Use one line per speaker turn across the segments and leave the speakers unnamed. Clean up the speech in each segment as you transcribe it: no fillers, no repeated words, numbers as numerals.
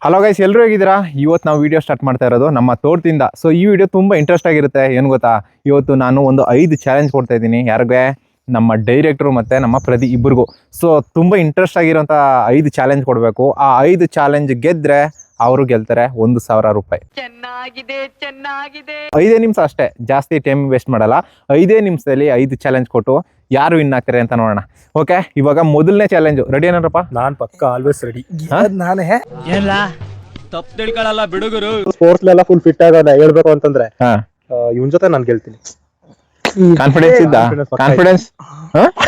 Hello guys, ಎಲ್ಲರೂ ಹೇಗಿದ್ದೀರಾ? ಇವತ್ತು ನಾವು ವಿಡಿಯೋ ಸ್ಟಾರ್ಟ್ ಮಾಡ್ತಾ ಇರೋದು ನಮ್ಮ ತೋಟದಿಂದ. ಸೊ ಈ ವಿಡಿಯೋ ತುಂಬ ಇಂಟ್ರೆಸ್ಟ್ ಆಗಿರುತ್ತೆ. ಏನು ಗೊತ್ತಾ, ಇವತ್ತು ನಾನು ಒಂದು 5 ಚಾಲೆಂಜ್ ಕೊಡ್ತಾ ಇದ್ದೀನಿ. ಯಾರಿಗೆ? ನಮ್ಮ ಡೈರೆಕ್ಟ್ರು ಮತ್ತು ನಮ್ಮ ಪ್ರತಿ ಇಬ್ಬರಿಗೂ. ಸೊ ತುಂಬ ಇಂಟ್ರೆಸ್ಟ್ ಆಗಿರೋಂಥ 5 ಚಾಲೆಂಜ್ ಕೊಡಬೇಕು. ಆ 5 ಚಾಲೆಂಜ್ ಗೆದ್ದರೆ ಅವರು ಗೆಲ್ತಾರೆ 1,000 ರೂಪಾಯಿ.
ಚೆನ್ನಾಗಿದೆ.
5 ನಿಮಿಷ ಅಷ್ಟೇ, ಜಾಸ್ತಿ ಟೈಮ್ ವೇಸ್ಟ್ ಮಾಡಲ್ಲ. 5 ನಿಮಿಷದಲ್ಲಿ 5 ಚಾಲೆಂಜ್ ಕೊಟ್ಟು ಯಾರು ವಿನ್ ಆಗ್ತಾರೆ ಅಂತ ನೋಡೋಣ. ಓಕೆ, ಇವಾಗ ಮೊದಲನೇ ಚಾಲೆಂಜ್ ರೆಡಿ ಏನಪ್ಪ?
ನಾನ್ ಪಕ್ಕ ಆಲ್ವೇಸ್ ರೆಡಿ.
ನಾನೇ
ಎಲ್ಲ ತಪ್ಪು ತಿಳ್ಕೊಳ್ಳಲ್ಲ ಬಿಡುಗರು.
ಸ್ಪೋರ್ಟ್ಸ್ ಫುಲ್ ಫಿಟ್ ಆಗೋದ ಹೇಳ್ಬೇಕು ಅಂತಂದ್ರೆ ಇವನ್ ಜೊತೆ ನಾನ್ ಗೆಲ್ತೀನಿ.
ಕಾನ್ಫಿಡೆನ್ಸ್ ಇದ್ದ? ಕಾನ್ಫಿಡೆನ್ಸ್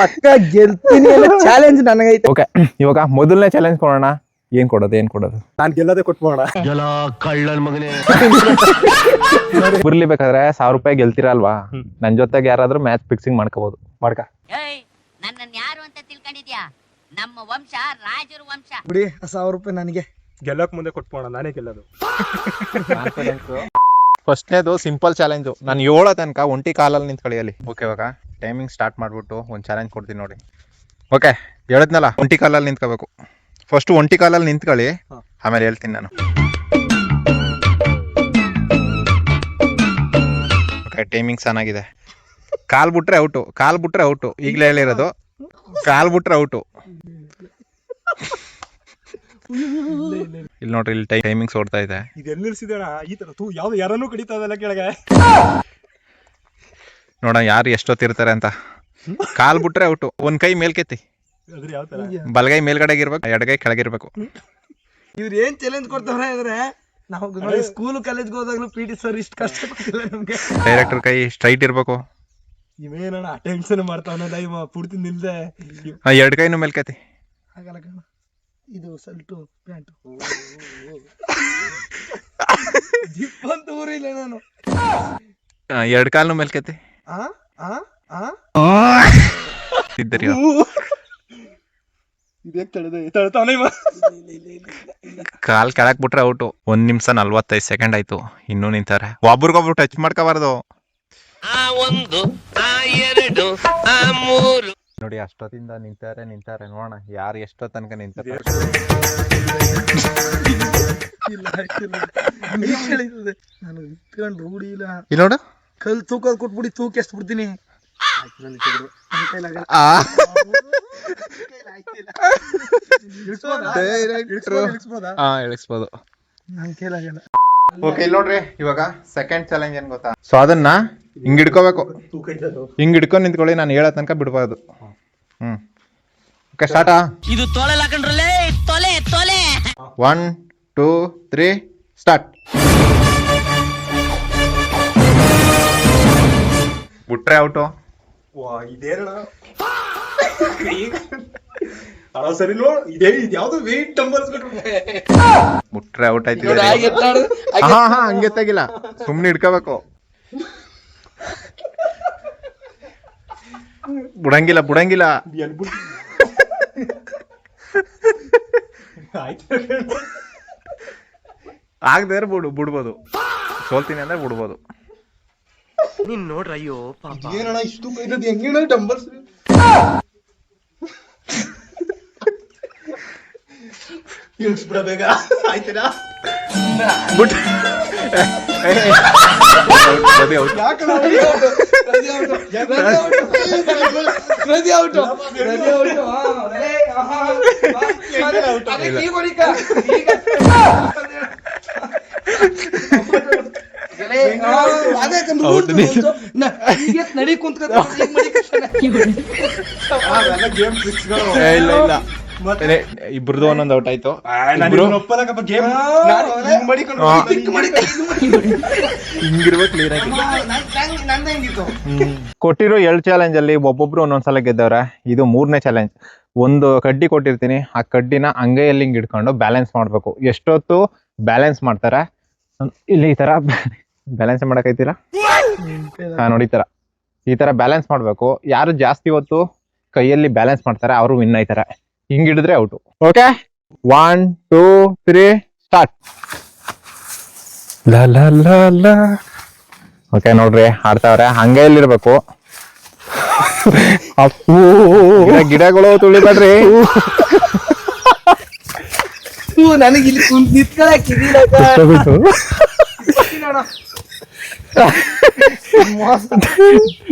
ಪಕ್ಕ ಗೆಲ್ತೀನಿ ಅನ್ನೋ ಚಾಲೆಂಜ್ ನನಗೈತೆ.
ಓಕೆ, ಇವಾಗ ಮೊದಲನೇ ಚಾಲೆಂಜ್ ಕೊಡೋಣ. ಏನ್ ಕೊಡೋದು?
ನಾನ್ ಗೆಲ್ಲದೆ ಕೊಟ್ಬೋಣ.
ಬರ್ಲಿಬೇಕಾದ್ರೆ 1,000 ರೂಪಾಯಿ ಗೆಲ್ತೀರಾ ಅಲ್ವಾ? ನನ್ ಜೊತೆಗೆ ಯಾರಾದ್ರೂ ಮ್ಯಾಚ್ ಫಿಕ್ಸಿಂಗ್ ಮಾಡ್ಕೋಬಹುದು. ಮಾಡ್ಕ.
ನನ್ನನ್ನು ಯಾರು ಅಂತ ತಿಳ್ಕೊಂಡಿದ್ಯಾ? ನಮ್ಮ ವಂಶ ರಾಜರ ವಂಶ.
ಬಿಡಿ, 1,000 ರೂಪಾಯಿ ನನಗೆ.
ಗೆಲ್ಲಕ್ ಮುಂದೆ ಕೊಟ್ಬೋಣ, ನಾನೇ ಗೆಲ್ಲೋದು.
ಫಸ್ಟ್ನೇದು ಸಿಂಪಲ್ ಚಾಲೆಂಜು. ನಾನು 7 ತನಕ ಒಂಟಿ ಕಾಲಲ್ಲಿ ನಿಂತ್ಕೊಳ್ಳಿ ಅಲ್ಲಿ. ಓಕೆ, ಇವಾಗ ಟೈಮಿಂಗ್ ಸ್ಟಾರ್ಟ್ ಮಾಡ್ಬಿಟ್ಟು ಒಂದು ಚಾಲೆಂಜ್ ಕೊಡ್ತೀನಿ ನೋಡಿ. ಓಕೆ, ಹೇಳಿದ್ನಲ್ಲ ಒಂಟಿ ಕಾಲಲ್ಲಿ ನಿಂತ್ಕೋಬೇಕು. ಫಸ್ಟ್ ಒಂಟಿ ಕಾಲಲ್ಲಿ ನಿಂತ್ಕೊಳ್ಳಿ, ಆಮೇಲೆ ಹೇಳ್ತೀನಿ ನಾನು. ಓಕೆ, ಟೈಮಿಂಗ್ ಚೆನ್ನಾಗಿದೆ. ಕಾಲ್ ಬಿಟ್ರೆ ಔಟು. ಈಗಲೇ ಹೇಳಿರೋದು, ಕಾಲ್ ಬಿಟ್ರೆ ಔಟು. ಇಲ್ಲಿ ನೋಡ್ರಿ, ಇಲ್ಲಿ ಟೈಮಿಂಗ್ಸ್ ಓಡ್ತಾ ಇದೆ.
ಇದೆಲ್ಲ ನಿಲ್ಸಿದಣ ಈ ತರ ಯಾವ್ದು ಯಾರನ್ನೂ ಕಡಿತಾ ಇದಲ್ಲ ಕೆಳಗೆ.
ನೋಡ ಯಾರು ಎಷ್ಟೊತ್ತಿರ್ತಾರೆ ಅಂತ. ಕಾಲ್ ಬಿಟ್ರೆ ಔಟು. ಒಂದ್ ಕೈ ಮೇಲ್ಕೆತ್ತಿ.
ಅದ್ರ ಯಾವ ತರ?
ಬಲಗೈ ಮೇಲ್ಗಡೆಗೆ ಇರ್ಬೇಕು, ಎಡಗೈ ಕೆಳಗಿರ್ಬೇಕು.
ಇವ್ರು ಏನ್ ಚಾಲೆಂಜ್ ಕೊಡ್ತಾವ್ರೆ ಅಂದ್ರೆ, ನಾವು ಸ್ಕೂಲ್ ಕಾಲೇಜ್ಗೆ ಹೋದಾಗ್ಲೂ ಪಿ ಟಿ ಸರ್ ಇಷ್ಟು ಕಷ್ಟ ಕೊಟ್ಟಿಲ್ಲ ನಮ್ಗೆ.
ಡೈರೆಕ್ಟರ್ ಕೈ ಸ್ಟ್ರೈಟ್ ಇರ್ಬೇಕು.
ಇವೇನಣ್ಣ ಅಟೆನ್ಷನ್ ಮಾಡ್ತಾವನ ಇವ ಪೂರ್ತಿ ನಿಲ್ದೆ.
2 ಕೈನು ಮೇಲ್ಕೆತ್ತಿ.
ಆಗಲ್ಲ ಕಣ, ಇದು ಸಲ್ಟು ಪ್ಯಾಂಟು ಜಿಪ್ ಅಂತ ಊರಿಲ್ಲ ನಾನು.
2 ಕಾಲ್ನು ಮೇಲ್ಕೆತ್ತಿ. ಇದ್ದರಿ ಕಾಲ್ ಕೆಳಕ್ ಬಿಟ್ರೆ ಔಟು. 1 ನಿಮಿಷ 45 ಸೆಕೆಂಡ್ ಆಯ್ತು, ಇನ್ನೂ ನಿಂತಾರೆ. ಒಬ್ರಿಗೊಬ್ರು ಟಚ್ ಮಾಡ್ಕೋಬಾರ್ದು ನೋಡಿ. ಅಷ್ಟೊತ್ತಿಂದ ನಿಂತಾರೆ. ನೋಡೋಣ ಯಾರು ಎಷ್ಟೋ ತನಕ ನಿಂತಾರೆ.
ನಾನು ಇಟ್ಕೊಂಡು ರೂಢಿ ಇಲ್ಲ.
ಇಲ್ಲಿ ನೋಡು,
ಕಲ್ ತೂಕ ಕೊಟ್ಬಿಡಿ, ತೂಕ ಎಷ್ಟು ಬಿಡ್ತೀನಿ.
ಇಳಿಸ್ಬೋದು.
ನನ್ ಕೈಲಾಗಲ್ಲ.
ಓಕೆ, ಇಲ್ಲಿ ನೋಡ್ರಿ, ಇವಾಗ ಸೆಕೆಂಡ್ ಚಾಲೆಂಜ್ ಏನ್ ಗೊತ್ತಾ? ಸೊ ಅದನ್ನ ಹಿಂಗ್ ಹಿಡ್ಕೋಬೇಕು. ಹಿಂಗ್ ಹಿಡ್ಕೊಂಡ್ ನಿಂತ್ಕೊಳ್ಳಿ, ನಾನು ಹೇಳೋ ತನಕ ಬಿಡ್ಬಾರ್ದು. ಓಕೆ, ಸ್ಟಾರ್ಟಾ?
ಇದು ತೊಲೆ ಹಾಕೊಂಡ್ರಲ್ಲೇ, ತೊಲೆ
1 2 3 ಸ್ಟಾರ್ಟ್. ಬಿಟ್ರೆ ಔಟು.
ಇದೇನ ಸರಿ ನೋಡ್, ಇದೇ ಯಾವ್ದು ವೇಟ್ ಡಂಬಲ್ಸ್
ಬಿಟ್ರೆ ಔಟ್ ಆಯ್ತು. ಹಂಗೆ ತೆಗಿಲ್ಲ, ಸುಮ್ನೆ ಹಿಡ್ಕೋಬೇಕು. ಬುಡಂಗಿಲ್ಲ. ಆಗದೆ ಬಿಡ್ಬೋದು. ಸೋಲ್ತೀನಿ ಅಂದ್ರೆ ಬಿಡ್ಬೋದು.
ನೀನ್ ನೋಡ್ರ, ಅಯ್ಯೋ
ಏನಣ್ಣ ಇಷ್ಟು ಹೆಂಗೇಣ ಡಂಬಲ್ಸ್? ಇಳಿಸ್ಬಿಡಬೇಕ ಆಯ್ತನಾ? ನಡಿ ಕುಂತ
ಇಲ್ಲ, ಇಬ್ರದು ಒಂದೊಂದು ಔಟ್ ಆಯ್ತು. ಹಿಂಗಿರ್ಬೇಕು ಕ್ಲಿಯರ್ ಆಗಿ. ಕೊಟ್ಟಿರೋ 2 ಚಾಲೆಂಜ್ ಅಲ್ಲಿ ಒಬ್ಬೊಬ್ರು ಒಂದೊಂದ್ಸಲ ಗೆದ್ದವ್ರೆ. ಇದು 3ನೇ ಚಾಲೆಂಜ್. ಒಂದು ಕಡ್ಡಿ ಕೊಟ್ಟಿರ್ತೀನಿ, ಆ ಕಡ್ಡಿನ ಅಂಗೈಯಲ್ಲಿ ಹಿಂಗ್ ಹಿಡ್ಕೊಂಡು ಬ್ಯಾಲೆನ್ಸ್ ಮಾಡ್ಬೇಕು. ಎಷ್ಟೊತ್ತು ಬ್ಯಾಲೆನ್ಸ್ ಮಾಡ್ತಾರೆ ಇಲ್ಲಿ, ಈ ತರ ಬ್ಯಾಲೆನ್ಸ್ ಮಾಡಕೈತಿಲ್ಲ ನೋಡಿ. ಈ ತರ ಬ್ಯಾಲೆನ್ಸ್ ಮಾಡ್ಬೇಕು. ಯಾರು ಜಾಸ್ತಿ ಹೊತ್ತು ಕೈಯಲ್ಲಿ ಬ್ಯಾಲೆನ್ಸ್ ಮಾಡ್ತಾರೆ ಅವರು ವಿನ್ ಆಯ್ತಾರೆ. ಹಿಂಗ್ ಹಿಡಿದ್ರೆ ಔಟು. Okay, 1 2 3 start. ಓಕೆ, ನೋಡ್ರಿ ಆಡ್ತಾವ್ರೆ. ಹಂಗೈಲಿರ್ಬೇಕು. ಗಿಡಗಳು ತುಳಿಬೇಡ್ರಿ.
ನನಗೆ ಇಲ್ಲಿ ನಿಂತ್ಕೊಳಕ್ ಇದಿಲ್ಲ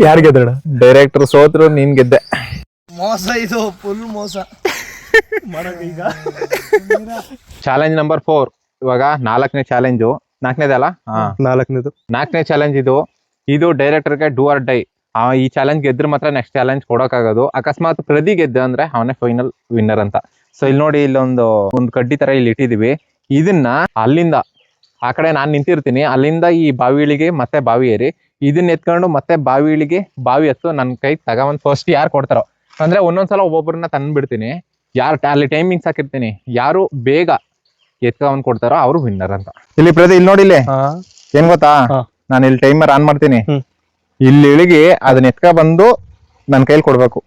ಯಾರು ಗೆದ್ದಣ?
ಡೈರೆಕ್ಟರ್ ಸೋತ್ರು, ನೀನ್ ಗೆದ್ದೆ.
ಮೋಸ ಇದು, ಫುಲ್ ಮೋಸ.
ಈಗ
ಚಾಲೆಂಜ್ ನಂಬರ್ 4. ಇವಾಗ 4ನೇ ಚಾಲೆಂಜು. 4ನೇದಲ್ಲ? ಹಾ,
4ನೇದು.
4ನೇ ಚಾಲೆಂಜ್ ಇದು ಡೈರೆಕ್ಟರ್ಗೆ ಡೂ ಆರ್ ಡೈ. ಈ ಚಾಲೆಂಜ್ ಗೆದ್ರೆ ಮಾತ್ರ ನೆಕ್ಸ್ಟ್ ಚಾಲೆಂಜ್ ಕೊಡೋಕ್ಕಾಗೋದು. ಅಕಸ್ಮಾತ್ ಪ್ರದಿ ಗೆದ್ದ ಅಂದ್ರೆ ಅವನೇ ಫೈನಲ್ ವಿನ್ನರ್ ಅಂತ. ಸೊ ಇಲ್ಲಿ ನೋಡಿ, ಇಲ್ಲೊಂದು ಕಡ್ಡಿ ತರ ಇಲ್ಲಿ ಇಟ್ಟಿದೀವಿ. ಇದನ್ನ ಅಲ್ಲಿಂದ ಆ ಕಡೆ ನಾನು ನಿಂತಿರ್ತೀನಿ, ಅಲ್ಲಿಂದ ಈ ಬಾವಿ ಇಳಿಗೆ ಮತ್ತೆ ಬಾವಿ ಏರಿ ಇದನ್ನ ಎತ್ಕೊಂಡು ಮತ್ತೆ ಬಾವಿ ಇಳಿಗೆ ಬಾವಿ ಎತ್ತು ನನ್ನ ಕೈ ತಗೊಂಡ್ ಫಸ್ಟ್ ಯಾರು ಕೊಡ್ತಾರೋ, ಅಂದ್ರೆ ಒಂದೊಂದ್ಸಲ ಒಬ್ಬೊಬ್ಬರನ್ನ ತಂದ್ಬಿಡ್ತೀನಿ. ಯಾರು ಅಲ್ಲಿ ಟೈಮಿಂಗ್ಸ್ ಹಾಕಿರ್ತೀನಿ, ಯಾರು ಬೇಗ ಎತ್ಕೊಂಡ್ ಕೊಡ್ತಾರೋ ಅವ್ರು ವಿನ್ನರ್ ಅಂತ. ಇಲ್ಲಿ ಪ್ರದಿ ಇಲ್ಲಿ ನೋಡಿ, ಇಲ್ಲಿ ಏನ್ ಗೊತ್ತಾ, ನಾನು ಇಲ್ಲಿ ಟೈಮರ್ ಆನ್ ಮಾಡ್ತೀನಿ. ಇಲ್ಲಿ ಇಳಿಗೆ ಅದನ್ನ ಎತ್ಕ ಬಂದು ನನ್ನ ಕೈಲಿ ಕೊಡ್ಬೇಕು.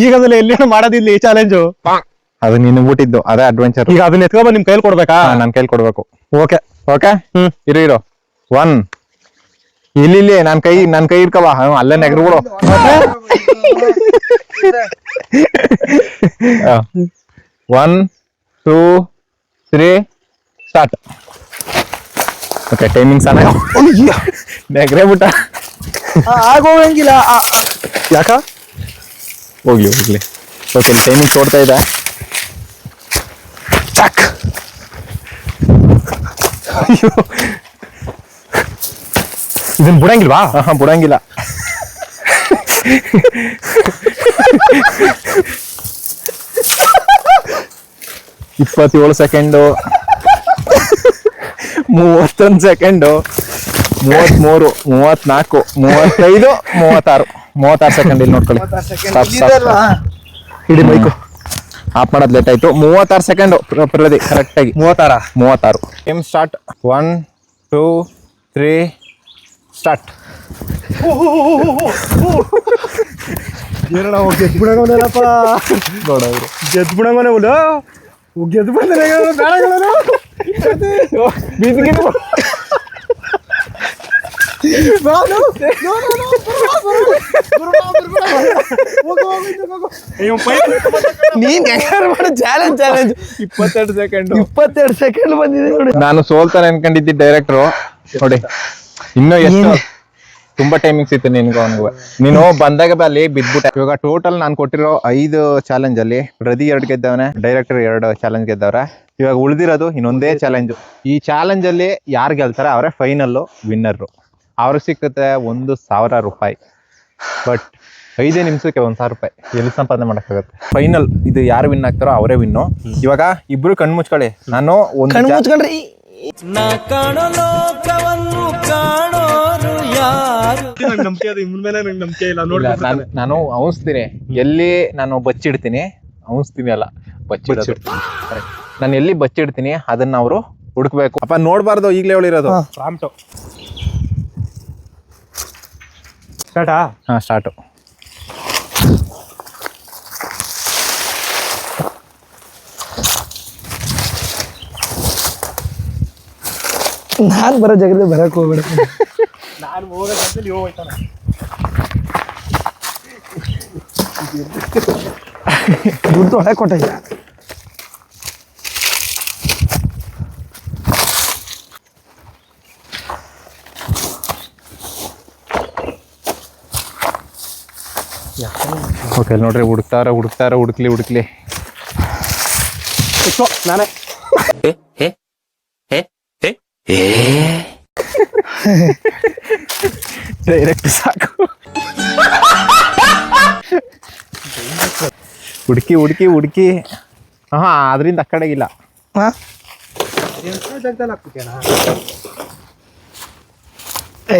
ಈಗದಲ್ಲ ಎಲ್ಲಿ ಮಾಡೋದಿಲ್ಲ ಈ ಚಾಲೆಂಜು.
ಅದು ನೀನು ಬಿಟ್ಟಿದ್ದು, ಅದೇ ಅಡ್ವೆಂಚರ್.
ಈಗ ಅದನ್ನ ಎತ್ಕೊಂಡ್ ನಿಮ್ ಕೈಲಿ ಕೊಡ್ಬೇಕಾ?
ನನ್ನ ಕೈಲಿ ಕೊಡ್ಬೇಕು.
ಓಕೆ
ಓಕೆ, ಇರೋ 1 ಇಲ್ಲಿ ನನ್ ಕೈ ಇಡ್ಕವ, ಅಲ್ಲೇ ನೆಗರ್ಗಳು. 1 2 3 ಸ್ಟಾರ್ಟ್. ಓಕೆ, ಟೈಮಿಂಗ್ಸ್ ಅನ್ನ ನೆಗರೇ ಬಿಟ್ಟ.
ಆಗೋಗಂಗಿಲ್ಲ.
ಯಾಕ?
ಹೋಗ್ಲಿ. ಓಕೆ, ಟೈಮಿಂಗ್ಸ್ ಓಡ್ತಾ ಇದೆ.
ಚಕ್. ಇದನ್ನ ಬಿಡಂಗಿಲ್ವಾ?
ಬಿಡಂಗಿಲ್ಲ. Second, 31 second, 33, 34, 35, 36 second. ಇಲ್ಲಿ ನೋಡ್ಕೊಳ್ಳಿ,
ಇಡೀ ಬೈಕು
ಆಫ್ ಮಾಡೋದು ಲೇಟ್ ಆಯ್ತು. 36 ಸೆಕೆಂಡ್ ಪ್ರದಿ ಕರೆಕ್ಟ್ ಆಗಿ. 36. Time start. 1 2 3 ಸ್ಟಾರ್ಟ್.
ಏನಣ್ಣ ಗೆದ್ದು ಬಿಡಂಗಪ್ಪ,
ನೋಡವ್ರು
ಗೆದ್ದು ಬಿಡಂಗನೆ ಗೆದ್ದು ಬಂದ್ರೆ
ನೀನ್ ಹೆಂಗಾರು ಮಾಡು ಚಾಲೆಂಜ್.
22 ಸೆಕೆಂಡ್
22 ಸೆಕೆಂಡ್ ಬಂದಿದೆ ನೋಡಿ.
ನಾನು ಸೋಲ್ತಾನೆ ಅನ್ಕೊಂಡಿದ್ದೆ ಡೈರೆಕ್ಟ್ರು. ನೋಡಿ ಇನ್ನೂ ಎಷ್ಟು ತುಂಬಾ ಟೈಮಿಂಗ್ಸ್ ಇತ್ತು ನಿನ್ಗೂ ಅವನಿಗೂ. ನೀನು ಬಂದಾಗ ಅಲ್ಲಿ ಬಿದ್ಬಿಟ್ಟೆ. ಇವಾಗ ಟೋಟಲ್ ನಾನು ಕೊಟ್ಟಿರೋ 5 ಚಾಲೆಂಜ್ ಅಲ್ಲಿ ಪ್ರದಿ 2 ಗೆದ್ದವನೆ, ಡೈರೆಕ್ಟರ್ 2 ಚಾಲೆಂಜ್ ಗೆದ್ದವ್ರೆ. ಇವಾಗ ಉಳಿದಿರೋದು ಇನ್ನೊಂದೇ ಚಾಲೆಂಜು. ಈ ಚಾಲೆಂಜ್ ಅಲ್ಲಿ ಯಾರು ಗೆಲ್ತಾರೆ ಅವರೇ ಫೈನಲ್ ವಿನ್ನರ್. ಅವ್ರಿಗೆ ಸಿಕ್ಕುತ್ತೆ 1,000 ರೂಪಾಯಿ. ಬಟ್ 5 ನಿಮಿಷಕ್ಕೆ 1,000 ರೂಪಾಯಿ ಎಲ್ಲಿ ಸಂಪಾದನೆ ಮಾಡಕ್ಕಾಗತ್ತೆ? ಫೈನಲ್ ಇದು ಯಾರು ವಿನ್ ಆಗ್ತಾರೋ ಅವರೇ ವಿನ್ನು. ಇವಾಗ ಇಬ್ರು ಕಣ್ಣು ಮುಚ್ಕೊಳ್ಳಿ. ನಾನು
ಕಣ್ಣು ಮುಚ್ಕೊಂಡ್ರಿ.
ನಾ ಕಾಣೋ ಲೋಕವನ್ನು ಕಾಣೋರು ಯಾರು?
ನಂಬಿಕೆ ಅದು ಇಮ್ಮನ ಮೇಲೆ ನಂಗೆ ನಂಬಿಕೆ ಇಲ್ಲ. ನೋಡಿ
ನಾನು ಅವನ್ಸ್ತೀನಿ, ಎಲ್ಲಿ ನಾನು ಬಚ್ಚಿಡ್ತೀನಿ, ಅವನ್ಸ್ತೀನಿ ಅಲ್ಲ ಬಚ್ಚಿಡ್ತೀನಿ. ನಾನು ಎಲ್ಲಿ ಬಚ್ಚಿಡ್ತೀನಿ ಅದನ್ನ ಅವರು ಹುಡುಕ್ಬೇಕು. ಅಪ್ಪ ನೋಡ್ಬಾರ್ದು, ಈಗಲೇ ಹೇಳಿರೋದು.
ಪ್ರಾಂಪ್ಟು ಸ್ಟಾರ್ಟಾ?
ಹಾ, ಸ್ಟಾರ್ಟು.
ನಾನ್ ಬರೋ ಜಾಗದಲ್ಲಿ ಬರಕ್ ಹೋಗ್ಬೇಡ.
ನಾನು ಹೋಗೋದಂತಲ್ಲಿ ಹೋಗ್ತಾನೆ.
ದುಡ್ಡು ಒಳಗೆ ಕೊಟ್ಟಿಲ್ಲ.
ಓಕೆ ನೋಡ್ರಿ, ಹುಡುಕ್ಲಿ.
ನಾನೇ
ಡೈರೆಕ್ಟ್ ಸಾಕು. ಹುಡುಕಿ. ಹಾ, ಅದರಿಂದ ಆ ಕಡೆಗಿಲ್ಲ.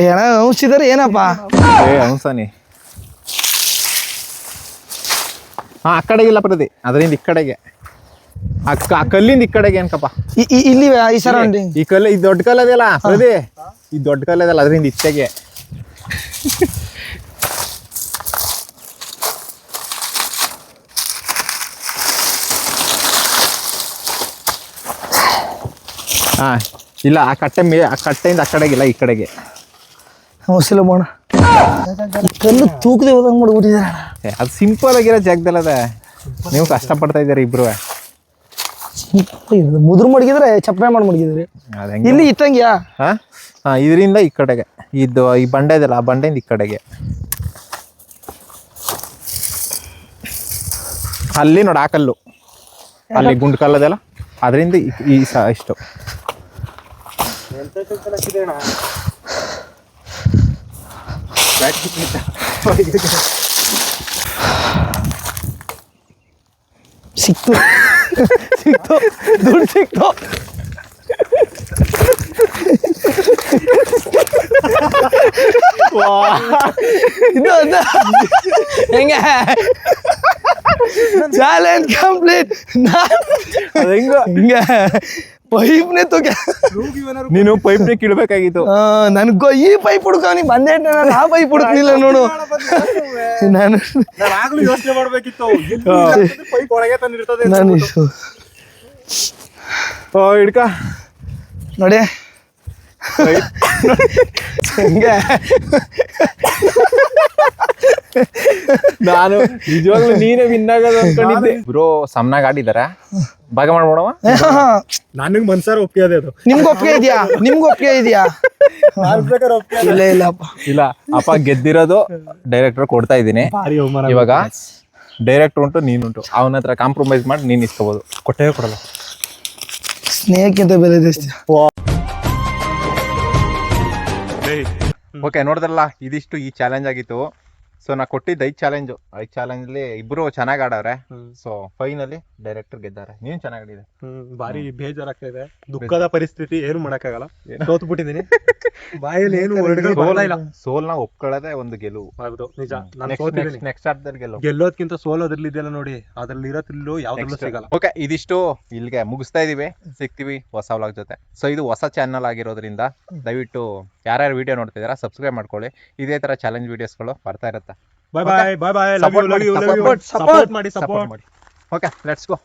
ಏನ ಔಷಧಿದಾರೆ ಏನಪ್ಪ?
ಹಂಸಾನಿ. ಹಾ, ಆ ಕಡೆಗಿಲ್ಲ ಪ್ರದಿ, ಅದರಿಂದ ಈ ಕಡೆಗೆ. ಆ ಕಲ್ಲಿಂದ ಈ ಕಡೆಗೆ ಏನ್ಕಪ್ಪ?
ಇಲ್ಲಿ ಈ ಸರೌಂಡಿಂಗ್.
ಈ ಕಲ್ಲು, ಈ ದೊಡ್ಡ ಕಲ್ಲು ಅದೆಯಲ್ಲ ಪ್ರದಿ, ಈ ದೊಡ್ಡ ಕಲ್ಲು ಅದಲ್ಲ, ಅದರಿಂದ ಇಚ್ಚೆಗೆ. ಹಾ, ಇಲ್ಲ, ಆ ಕಟ್ಟೆಯಿಂದ ಆ ಕಡೆಗಿಲ್ಲ, ಈ ಕಡೆಗೆ.
ಹೊಸಿಲ ಬೋಣ ಕಲ್ಲು ತೂಕದೆ ಹೋದಂಗೆ ಮಾಡ್ಬಿಟ್ಟಿದ್ದಾರೆ.
ಅದು ಸಿಂಪಲ್ ಆಗಿರೋ ಜಾಗದಲ್ಲ ಅದ. ನೀವು ಕಷ್ಟಪಡ್ತಾ ಇದ್ದೀರಿ ಇಬ್ರು.
ಮುದ್ರು ಮಡಗಿದ್ರೆ ಚಪ್ಪೆ ಮಾಡಿ ಮಡಗಿದ್ರಿ
ಅದ್ ಹೆಂಗೆ
ಇಲ್ಲಿ ಇಟ್ಟಂಗ್ಯಾ
ಹಾ ಇದರಿಂದ ಈ ಕಡೆಗೆ ಇದು ಈ ಬಂಡೆ ಇದೆಯಲ್ಲ ಆ ಬಂಡೆಯಿಂದ ಈ ಕಡೆಗೆ ಅಲ್ಲಿ ನೋಡಿ ಆ ಕಲ್ಲು ಅಲ್ಲಿ ಗುಂಡು ಕಲ್ಲದಲ್ಲ ಅದರಿಂದ ಈ ಇಷ್ಟು
ಸಿಕ್ತು ಸಿಕ್ತು ದುಡ್ಡು ಸಿಕ್ತು ಇದು ಅದು ಹೆಂಗೆ ಚಾಲೆಂಜ್ ಕಂಪ್ಲೀಟ್
ಹೆಂಗ
ಹಿಂಗೆ ಪೈಪ್ನೇ ತೊಗೆ
ನೀನು ಪೈಪ್ನೇ ಕೀಳ್ಬೇಕಾಗಿತ್ತು
ನನ್ಗೋ ಈ ಪೈಪ್ ಹುಡ್ಕವನಿ ಬಂದೆ ನಾನು ಆ ಪೈಪ್ ಹುಡುಕ್ಲಿಲ್ಲ ನೋಡು ನಾನು
ಯೋಚನೆ ಮಾಡ್ಬೇಕಿತ್ತು ಪೈಪ್ ಒಳಗೆ ತಂದಿರ್ತದೆ
ನಾನು
ಹಿಡ್ಕ
ನೋಡಿ ಹೆಂಗೆ
ನಾನು ನಿಜವಾಗ್ಲೂ ನೀನೇ ವಿನ್ ಆಗೋದು ಅನ್ಕೊಂಡಿದ್ದೆ ಬ್ರೋ ಸಮನಾಗ ಆಡಿದಾರ ಭಾಗ ಮಾಡ್ಬೋಣವ
ನನಗ್ ಮನ್ಸಾರ ಒಪ್ಪಿಗೆ ಅದು
ನಿಮ್ಗೆ ಒಪ್ಪಿಗೆ ಇದೆಯಾ ನಿಮ್ಗೆ ಒಪ್ಪಿಗೆ ಇದೆಯಾ ಇಲ್ಲ ಇಲ್ಲಪ್ಪ
ಇಲ್ಲ ಅಪ್ಪ ಗೆದ್ದಿರೋದು ಡೈರೆಕ್ಟರ್ ಕೊಡ್ತಾ ಇದ್ದೀನಿ
ಭಾರಿ ಅವಮಾನ
ಇವಾಗ ಡೈರೆಕ್ಟರ್ ಉಂಟು ನೀನುಂಟು ಅವನ ಹತ್ರ ಕಾಂಪ್ರಮೈಸ್ ಮಾಡಿ ನೀನ್ ಇಸ್ಕೋಬಹುದು
ಕೊಟ್ಟೇ ಕೊಡಲ್ಲ
ಸ್ನೇಹಕ್ಕಿಂತ ಬೆಲೆ ಜಾಸ್ತಿ
ಓಕೆ ನೋಡಿದ್ರಲ್ಲ ಇದಿಷ್ಟು ಈ ಚಾಲೆಂಜ್ ಆಗಿತ್ತು ಸೊ ನಾ ಕೊಟ್ಟಿದ್ದು 5 ಚಾಲೆಂಜು 5 ಚಾಲೆಂಜಲ್ಲಿ ಇಬ್ರು ಚೆನ್ನಾಗಿ ಆಡವ್ರೆ ಸೊ ಫೈನಲಿ ಡೈರೆಕ್ಟರ್ ಗೆದ್ದಾರೆ ನೀನ್ ಚೆನ್ನಾಗಿ ಆಡಿದೆ
ಭಾರಿ ಬೇಜಾರಾಗ್ತಾ ಇದೆ ದುಃಖದ ಪರಿಸ್ಥಿತಿ ಏನು ಮಾಡಕ್ಕಾಗಲ್ಲ ಸೋತು ಬಿಟ್ಟಿದೀನಿ ಬಾಯಲ್ಲಿ ಏನು ವರ್ಡ್ಗಳು ಬರ್ತಾ ಇಲ್ಲ
ಸೋಲ್ನ ಒಪ್ಕೊಳ್ಳೋದೇ ಒಂದು ಗೆಲುವು
ಹೌದು ನಿಜ ನಾನು ಸೋತಿದ್ದೀನಿ
ನೆಕ್ಸ್ಟ್ ಆಟದಲ್ಲಿ ಗೆಲುವು
ಗೆಲ್ಲೋದ್ಕಿಂತ ಸೋಲೋದ್ರಲ್ಲಿ ಇದೆಯಲ್ಲ ನೋಡಿ ಅದ್ರಲ್ಲಿ ಇರೋದ್ರಲ್ಲೂ ಯಾವ್ದ್ರಲ್ಲೂ ಸಿಗಲ್ಲ
ಓಕೆ ಇದಿಷ್ಟು ಇಲ್ಲಿಗೆ ಮುಗಿಸ್ತಾ ಇದೀವಿ ಸಿಗ್ತೀವಿ ಹೊಸ ವ್ಲಾಗ್ ಜೊತೆ ಸೊ ಇದು ಹೊಸ ಚಾನಲ್ ಆಗಿರೋದ್ರಿಂದ ದಯವಿಟ್ಟು ಯಾರ್ಯಾರು ವಿಡಿಯೋ ನೋಡ್ತಿದಾರ ಸಬ್ಸ್ಕ್ರೈಬ್ ಮಾಡ್ಕೊಳ್ಳಿ ಇದೇ ತರ ಚಾಲೆಂಜ್ ವಿಡಿಯೋಸ್ಗಳು ಬರ್ತಾ ಇರುತ್ತೆ
bye bye bye bye love you
Support
love you
ಮಾಡಿ,
ಲವ್ ಯು
support
ಸಪೋರ್ಟ್ ಮಾಡಿ
ಸಪೋರ್ಟ್ ಮಾಡಿ ಓಕೆ ಲೆಟ್ಸ್ ಗೋ